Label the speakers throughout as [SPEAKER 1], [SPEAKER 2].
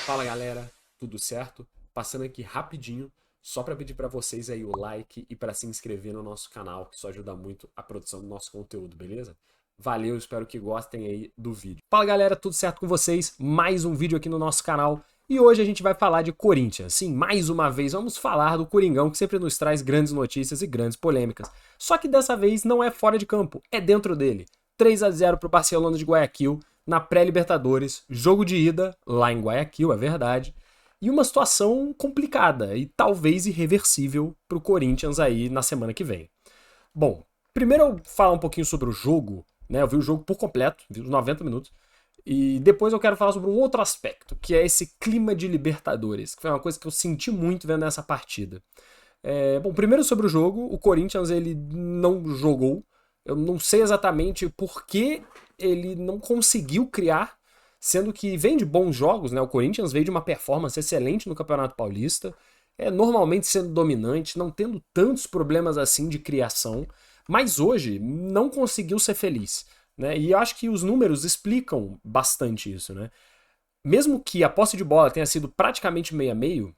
[SPEAKER 1] Fala galera, tudo certo? Passando aqui rapidinho, só para pedir para vocês aí o like e para se inscrever no nosso canal, que isso ajuda muito a produção do nosso conteúdo, beleza? Valeu, espero que gostem aí do vídeo. Fala galera, tudo certo com vocês? Mais um vídeo aqui no nosso canal e hoje a gente vai falar de Corinthians. Sim, mais uma vez vamos falar do Coringão, que sempre nos traz grandes notícias e grandes polêmicas. Só que dessa vez não é fora de campo, é dentro dele. 3-0 pro Barcelona de Guayaquil na pré-Libertadores, jogo de ida lá em Guayaquil, é verdade, e uma situação complicada e talvez irreversível para o Corinthians aí na semana que vem. Bom, primeiro eu falar um pouquinho sobre o jogo, né? Eu vi o jogo por completo, vi os 90 minutos, e depois eu quero falar sobre um outro aspecto, que é esse clima de Libertadores, que foi uma coisa que eu senti muito vendo essa partida. Bom, primeiro sobre o jogo, o Corinthians ele não jogou. Eu não sei exatamente por que ele não conseguiu criar, sendo que vem de bons jogos, né? O Corinthians veio de uma performance excelente no Campeonato Paulista, normalmente sendo dominante, não tendo tantos problemas assim de criação, mas hoje não conseguiu ser feliz, né? E eu acho que os números explicam bastante isso, né? Mesmo que a posse de bola tenha sido praticamente meio a meio,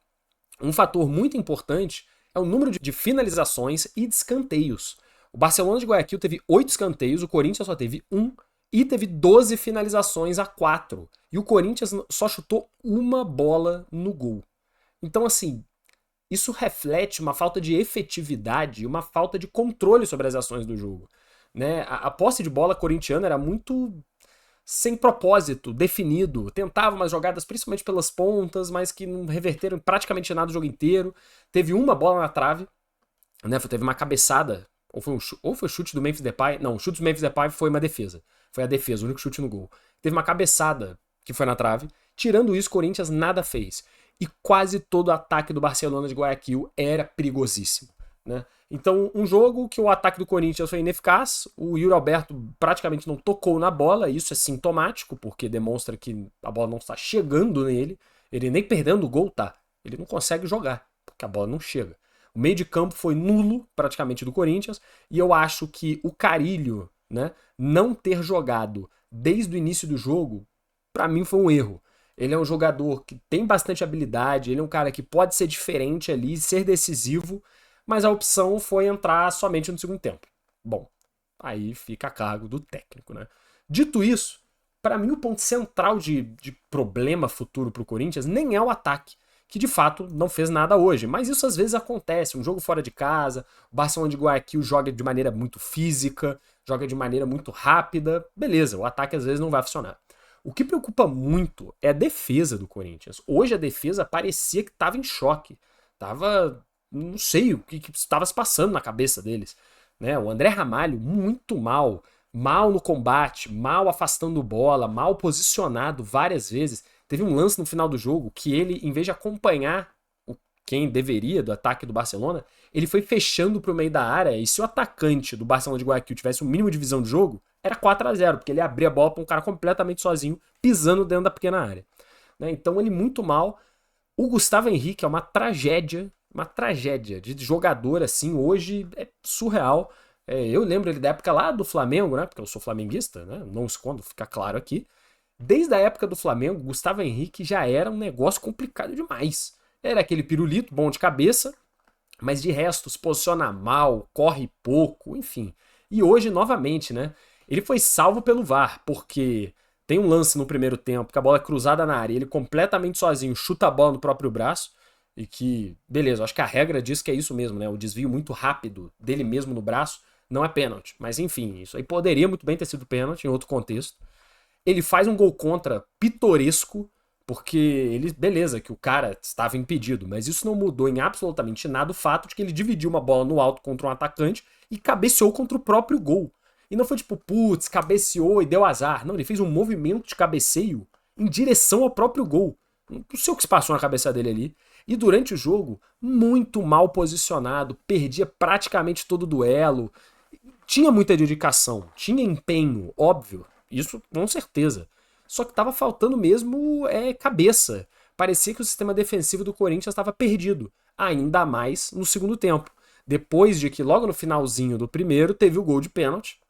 [SPEAKER 1] um fator muito importante é o número de finalizações e de escanteios. O Barcelona de Guayaquil teve 8 escanteios, o Corinthians só teve 1 e teve 12 finalizações a 4. E o Corinthians só chutou uma bola no gol. Então, assim, isso reflete uma falta de efetividade e uma falta de controle sobre as ações do jogo. Né? A posse de bola corintiana era muito sem propósito, definido. Tentava umas jogadas principalmente pelas pontas, mas que não reverteram praticamente nada o jogo inteiro. Teve uma bola na trave, né? Teve uma cabeçada, ou foi chute do Memphis Depay. Não, o chute do Memphis Depay foi uma defesa. Foi a defesa, o único chute no gol. Teve uma cabeçada que foi na trave. Tirando isso, o Corinthians nada fez. E quase todo o ataque do Barcelona de Guayaquil era perigosíssimo. Né? Então, um jogo que o ataque do Corinthians foi ineficaz, o Yuri Alberto praticamente não tocou na bola, isso é sintomático, porque demonstra que a bola não está chegando nele, ele nem perdendo o gol tá, ele não consegue jogar, porque a bola não chega. O meio de campo foi nulo, praticamente, do Corinthians, e eu acho que o Carille, né, não ter jogado desde o início do jogo, para mim foi um erro. Ele é um jogador que tem bastante habilidade, ele é um cara que pode ser diferente ali, ser decisivo, mas a opção foi entrar somente no segundo tempo. Bom, aí fica a cargo do técnico, né? Dito isso, para mim o ponto central de problema futuro para o Corinthians nem é o ataque, que de fato não fez nada hoje, mas isso às vezes acontece, um jogo fora de casa, o Barcelona de Guayaquil joga de maneira muito física, joga de maneira muito rápida, beleza, o ataque às vezes não vai funcionar. O que preocupa muito é a defesa do Corinthians. Hoje a defesa parecia que estava em choque, tava não sei o que estava se passando na cabeça deles. Né? O André Ramalho, muito mal. Mal no combate, mal afastando bola, mal posicionado várias vezes. Teve um lance no final do jogo que ele, em vez de acompanhar quem deveria do ataque do Barcelona, ele foi fechando pro meio da área. E se o atacante do Barcelona de Guayaquil tivesse um mínimo de visão de jogo, era 4-0, porque ele abria a bola para um cara completamente sozinho, pisando dentro da pequena área. Né? Então ele muito mal. O Gustavo Henrique é uma tragédia de jogador assim, hoje é surreal. Eu lembro ele da época lá do Flamengo, né? Porque eu sou flamenguista, né? Não escondo, fica claro aqui. Desde a época do Flamengo, Gustavo Henrique já era um negócio complicado demais. Era aquele pirulito bom de cabeça, mas de resto se posiciona mal, corre pouco, enfim. E hoje, novamente, né? Ele foi salvo pelo VAR, porque tem um lance no primeiro tempo que a bola é cruzada na área, ele completamente sozinho chuta a bola no próprio braço, e que, beleza, acho que a regra diz que é isso mesmo, né? O desvio muito rápido dele mesmo no braço não é pênalti. Mas enfim, isso aí poderia muito bem ter sido pênalti em outro contexto. Ele faz um gol contra pitoresco, porque ele, beleza, que o cara estava impedido, mas isso não mudou em absolutamente nada o fato de que ele dividiu uma bola no alto contra um atacante e cabeceou contra o próprio gol. E não foi tipo, putz, cabeceou e deu azar. Não, ele fez um movimento de cabeceio em direção ao próprio gol. Não sei o que se passou na cabeça dele ali. E durante o jogo, muito mal posicionado, perdia praticamente todo o duelo. Tinha muita dedicação, tinha empenho, óbvio, isso com certeza. Só que tava faltando mesmo cabeça. Parecia que o sistema defensivo do Corinthians estava perdido, ainda mais no segundo tempo. Depois de que logo no finalzinho do primeiro teve o gol de pênalti,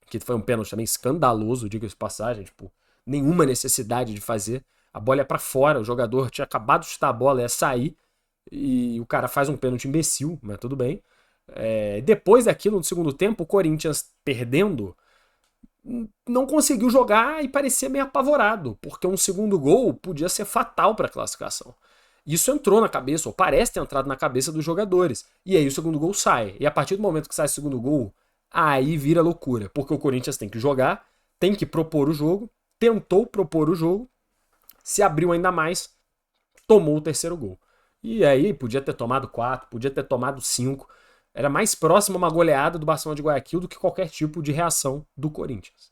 [SPEAKER 1] que foi um pênalti também escandaloso, diga-se de passagem, tipo, nenhuma necessidade de fazer. A bola é pra fora, o jogador tinha acabado de chutar a bola, ia sair, e o cara faz um pênalti imbecil, mas tudo bem. Depois daquilo, no segundo tempo, o Corinthians perdendo, não conseguiu jogar e parecia meio apavorado, porque um segundo gol podia ser fatal para a classificação. Isso entrou na cabeça, ou parece ter entrado na cabeça dos jogadores. E aí o segundo gol sai. E a partir do momento que sai o segundo gol, aí vira loucura, porque o Corinthians tem que jogar, tem que propor o jogo, tentou propor o jogo, se abriu ainda mais, tomou o terceiro gol. E aí podia ter tomado 4, podia ter tomado 5. Era mais próximo a uma goleada do Barcelona de Guayaquil do que qualquer tipo de reação do Corinthians.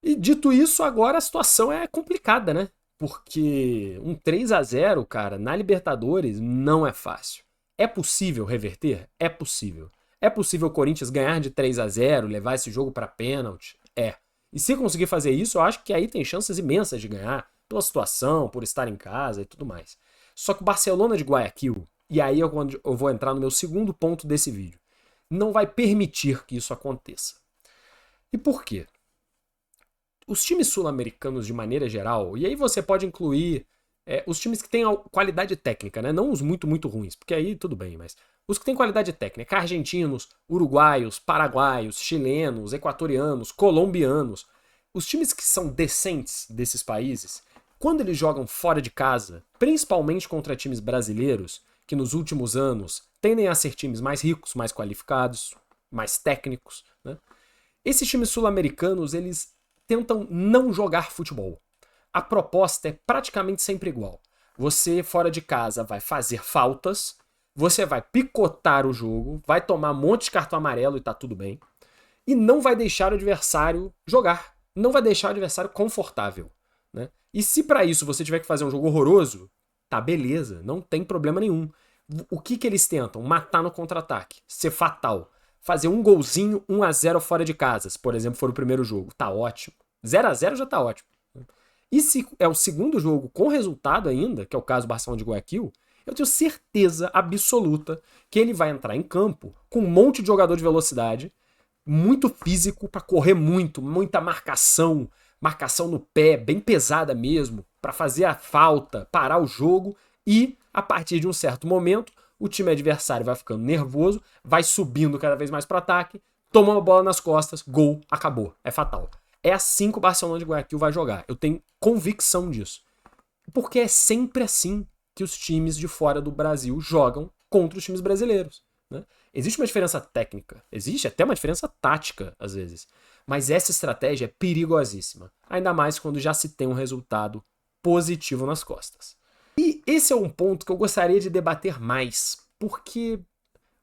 [SPEAKER 1] E dito isso, agora a situação é complicada, né? Porque um 3-0, cara, na Libertadores não é fácil. É possível reverter? É possível. É possível o Corinthians ganhar de 3-0, levar esse jogo para pênalti? É. E se conseguir fazer isso, eu acho que aí tem chances imensas de ganhar, pela situação, por estar em casa e tudo mais. Só que o Barcelona de Guayaquil, e aí é quando eu vou entrar no meu segundo ponto desse vídeo, não vai permitir que isso aconteça. E por quê? Os times sul-americanos de maneira geral, e aí você pode incluir os times que têm qualidade técnica, né? Não os muito, muito ruins, porque aí tudo bem, mas os que têm qualidade técnica, argentinos, uruguaios, paraguaios, chilenos, equatorianos, colombianos, os times que são decentes desses países, quando eles jogam fora de casa, principalmente contra times brasileiros, que nos últimos anos tendem a ser times mais ricos, mais qualificados, mais técnicos, né? Esses times sul-americanos, eles tentam não jogar futebol. A proposta é praticamente sempre igual. Você, fora de casa, vai fazer faltas, você vai picotar o jogo, vai tomar um monte de cartão amarelo e tá tudo bem, e não vai deixar o adversário jogar, não vai deixar o adversário confortável, né? E se para isso você tiver que fazer um jogo horroroso, tá beleza, não tem problema nenhum. O que eles tentam? Matar no contra-ataque, ser fatal. Fazer um golzinho, 1-0 fora de casa, se por exemplo for o primeiro jogo, tá ótimo. 0-0 já tá ótimo. E se é o segundo jogo com resultado ainda, que é o caso do Barcelona de Guayaquil, eu tenho certeza absoluta que ele vai entrar em campo com um monte de jogador de velocidade, muito físico para correr muito, muita marcação no pé, bem pesada mesmo, para fazer a falta, parar o jogo e, a partir de um certo momento, o time adversário vai ficando nervoso, vai subindo cada vez mais para ataque, toma uma bola nas costas, gol, acabou, é fatal. É assim que o Barcelona de Guayaquil vai jogar. Eu tenho convicção disso. Porque é sempre assim que os times de fora do Brasil jogam contra os times brasileiros, né? Existe uma diferença técnica, existe até uma diferença tática, às vezes. Mas essa estratégia é perigosíssima. Ainda mais quando já se tem um resultado positivo nas costas. E esse é um ponto que eu gostaria de debater mais. Porque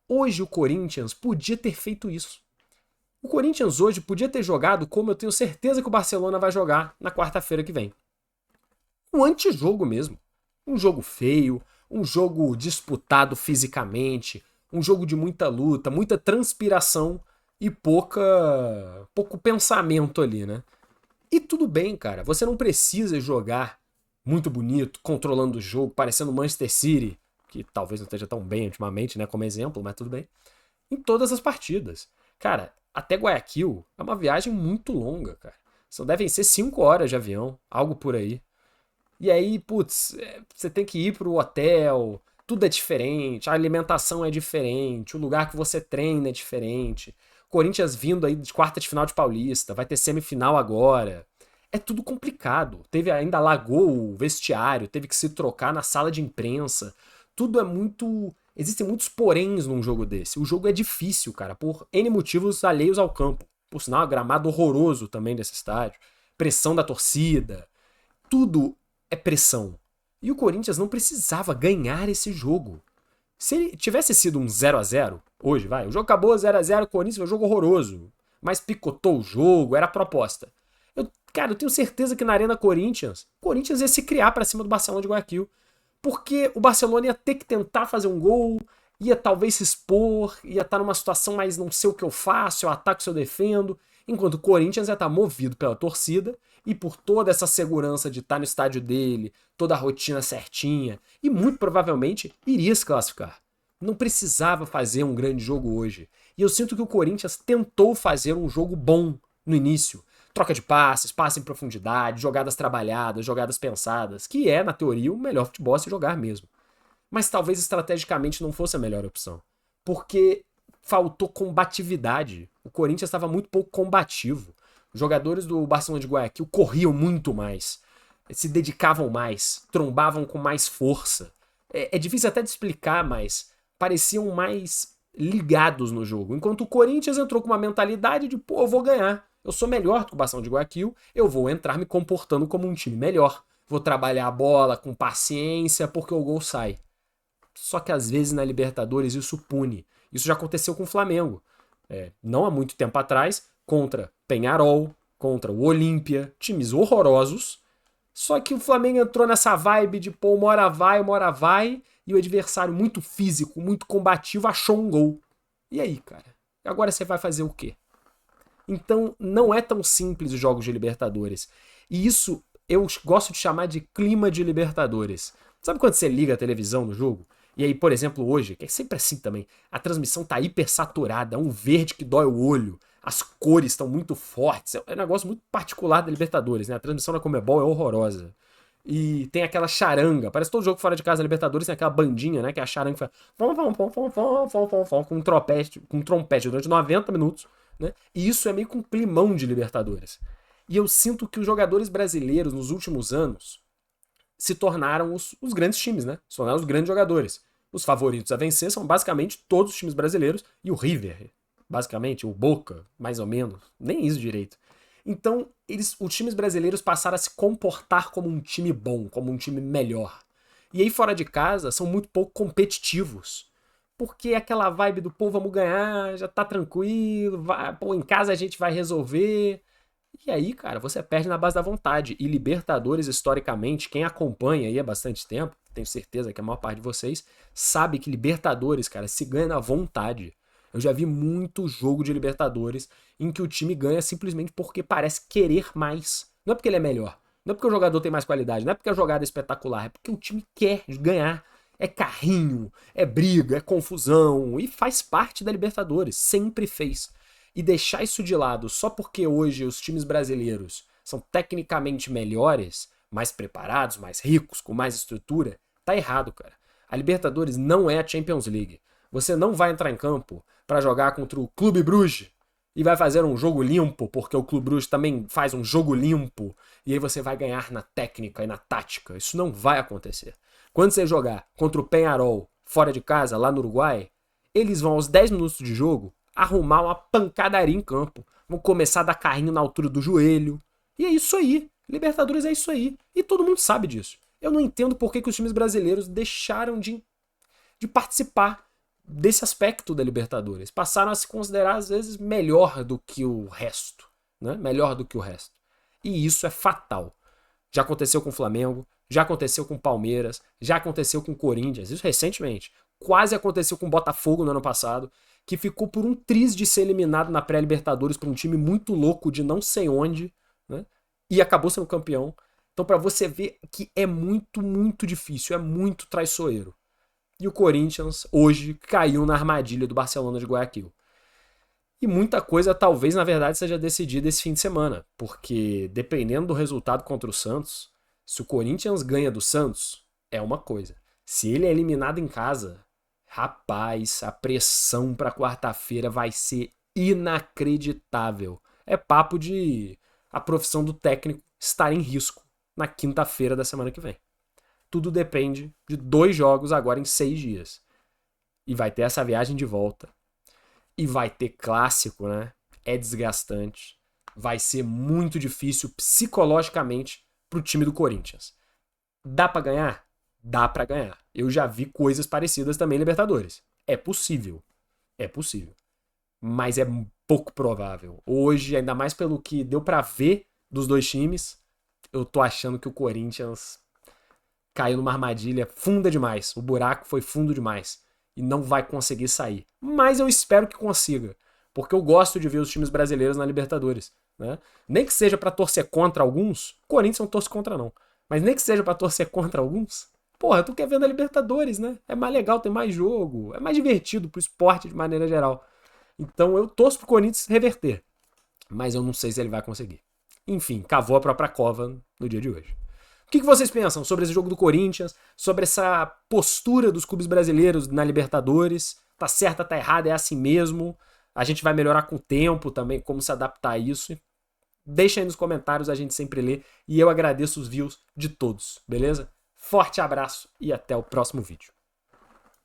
[SPEAKER 1] hoje o Corinthians podia ter feito isso. O Corinthians hoje podia ter jogado como eu tenho certeza que o Barcelona vai jogar na quarta-feira que vem. Um antijogo mesmo. Um jogo feio, um jogo disputado fisicamente, um jogo de muita luta, muita transpiração e pouco pensamento ali, né? E tudo bem, cara. Você não precisa jogar muito bonito, controlando o jogo, parecendo Manchester City, que talvez não esteja tão bem ultimamente, né, como exemplo, mas tudo bem. Em todas as partidas. Cara, até Guayaquil é uma viagem muito longa, cara. Só devem ser 5 horas de avião, algo por aí. E aí, putz, você tem que ir pro hotel, tudo é diferente, a alimentação é diferente, o lugar que você treina é diferente. Corinthians vindo aí de quarta de final de Paulista, vai ter semifinal agora. É tudo complicado. Ainda alagou o vestiário, teve que se trocar na sala de imprensa. Tudo é muito... Existem muitos poréns num jogo desse. O jogo é difícil, cara, por N motivos alheios ao campo. Por sinal, gramado horroroso também desse estádio. Pressão da torcida. Tudo é pressão. E o Corinthians não precisava ganhar esse jogo. Se ele tivesse sido um 0-0, hoje, vai, o jogo acabou 0-0, o Corinthians foi um jogo horroroso. Mas picotou o jogo, era a proposta. Cara, eu tenho certeza que na Arena Corinthians, o Corinthians ia se criar pra cima do Barcelona de Guayaquil. Porque o Barcelona ia ter que tentar fazer um gol, ia talvez se expor, ia estar numa situação mais não sei o que eu faço, eu ataco se eu defendo, enquanto o Corinthians ia estar movido pela torcida e por toda essa segurança de estar no estádio dele, toda a rotina certinha, e muito provavelmente iria se classificar. Não precisava fazer um grande jogo hoje. E eu sinto que o Corinthians tentou fazer um jogo bom no início. troca de passes, passe em profundidade, jogadas trabalhadas, jogadas pensadas, que é, na teoria, o melhor futebol a se jogar mesmo. Mas talvez estrategicamente não fosse a melhor opção. Porque faltou combatividade. O Corinthians estava muito pouco combativo. Os jogadores do Barcelona de Guayaquil corriam muito mais, se dedicavam mais, trombavam com mais força. É difícil até de explicar, mas pareciam mais ligados no jogo. Enquanto o Corinthians entrou com uma mentalidade de, pô, eu vou ganhar. Eu sou melhor do que o Barcelona de Guayaquil, eu vou entrar me comportando como um time melhor. Vou trabalhar a bola com paciência porque o gol sai. Só que às vezes na Libertadores isso pune. Isso já aconteceu com o Flamengo. Não há muito tempo atrás, contra Peñarol, contra o Olímpia, times horrorosos. Só que o Flamengo entrou nessa vibe de, pô, uma hora vai, e o adversário muito físico, muito combativo, achou um gol. E aí, cara? Agora você vai fazer o quê? Então, não é tão simples os jogos de Libertadores. E isso eu gosto de chamar de clima de Libertadores. Sabe quando você liga a televisão no jogo? E aí, por exemplo, hoje, que é sempre assim também, a transmissão tá hiper saturada, um verde que dói o olho, as cores estão muito fortes, é um negócio muito particular da Libertadores, né? A transmissão da Conmebol é horrorosa. E tem aquela charanga, parece todo jogo fora de casa da Libertadores, tem aquela bandinha, né? Que é a charanga que faz com um trompete durante 90 minutos, né? E isso é meio com um climão de Libertadores. E eu sinto que os jogadores brasileiros nos últimos anos se tornaram os grandes times, né? Se tornaram os grandes jogadores. Os favoritos a vencer são basicamente todos os times brasileiros e o River, basicamente, o Boca, mais ou menos, nem isso direito. Então, os times brasileiros passaram a se comportar como um time bom, como um time melhor. E aí, fora de casa, são muito pouco competitivos. Porque aquela vibe do, pô, vamos ganhar, já tá tranquilo, pô, em casa a gente vai resolver. E aí, cara, você perde na base da vontade. E Libertadores, historicamente, quem acompanha aí há bastante tempo, tenho certeza que a maior parte de vocês, sabe que Libertadores, cara, se ganha na vontade. Eu já vi muito jogo de Libertadores em que o time ganha simplesmente porque parece querer mais. Não é porque ele é melhor, não é porque o jogador tem mais qualidade, não é porque a jogada é espetacular, é porque o time quer ganhar. É carrinho, é briga, é confusão e faz parte da Libertadores, sempre fez. E deixar isso de lado só porque hoje os times brasileiros são tecnicamente melhores, mais preparados, mais ricos, com mais estrutura, tá errado, cara. A Libertadores não é a Champions League. Você não vai entrar em campo para jogar contra o Clube Bruges e vai fazer um jogo limpo, porque o Clube Bruges também faz um jogo limpo, e aí você vai ganhar na técnica e na tática. Isso não vai acontecer. Quando você jogar contra o Peñarol fora de casa, lá no Uruguai, eles vão aos 10 minutos de jogo arrumar uma pancadaria em campo. Vão começar a dar carrinho na altura do joelho. E é isso aí. Libertadores é isso aí. E todo mundo sabe disso. Eu não entendo por que os times brasileiros deixaram de participar desse aspecto da Libertadores. Passaram a se considerar, às vezes, melhor do que o resto. Né? Melhor do que o resto. E isso é fatal. Já aconteceu com o Flamengo, já aconteceu com o Palmeiras, já aconteceu com o Corinthians, isso recentemente. Quase aconteceu com o Botafogo no ano passado, que ficou por um triz de ser eliminado na pré-Libertadores por um time muito louco de não sei onde, né? E acabou sendo campeão. Então, para você ver que é muito, muito difícil, é muito traiçoeiro. E o Corinthians hoje caiu na armadilha do Barcelona de Guayaquil. E muita coisa talvez, na verdade, seja decidida esse fim de semana, porque dependendo do resultado contra o Santos, se o Corinthians ganha do Santos, é uma coisa. Se ele é eliminado em casa, rapaz, a pressão para quarta-feira vai ser inacreditável. É papo de a profissão do técnico estar em risco na quinta-feira da semana que vem. Tudo depende de 2 jogos agora em 6 dias. E vai ter essa viagem de volta. E vai ter clássico, né? É desgastante. Vai ser muito difícil psicologicamente pro time do Corinthians. Dá pra ganhar? Dá pra ganhar. Eu já vi coisas parecidas também em Libertadores. É possível. É possível. Mas é pouco provável. Hoje, ainda mais pelo que deu pra ver dos 2 times, eu tô achando que o Corinthians caiu numa armadilha funda demais. O buraco foi fundo demais. E não vai conseguir sair. Mas eu espero que consiga. Porque eu gosto de ver os times brasileiros na Libertadores. Né? Nem que seja pra torcer contra alguns. O Corinthians não torce contra, não. Mas nem que seja pra torcer contra alguns. Porra, tu quer ver na Libertadores, né? É mais legal, tem mais jogo. É mais divertido pro esporte de maneira geral. Então eu torço pro Corinthians reverter. Mas eu não sei se ele vai conseguir. enfim, cavou a própria cova no dia de hoje. O que vocês pensam sobre esse jogo do Corinthians, sobre essa postura dos clubes brasileiros na Libertadores? Tá certa, tá errada, é assim mesmo? A gente vai melhorar com o tempo também, como se adaptar a isso? Deixa aí nos comentários, a gente sempre lê. E eu agradeço os views de todos, beleza? Forte abraço e até o próximo vídeo.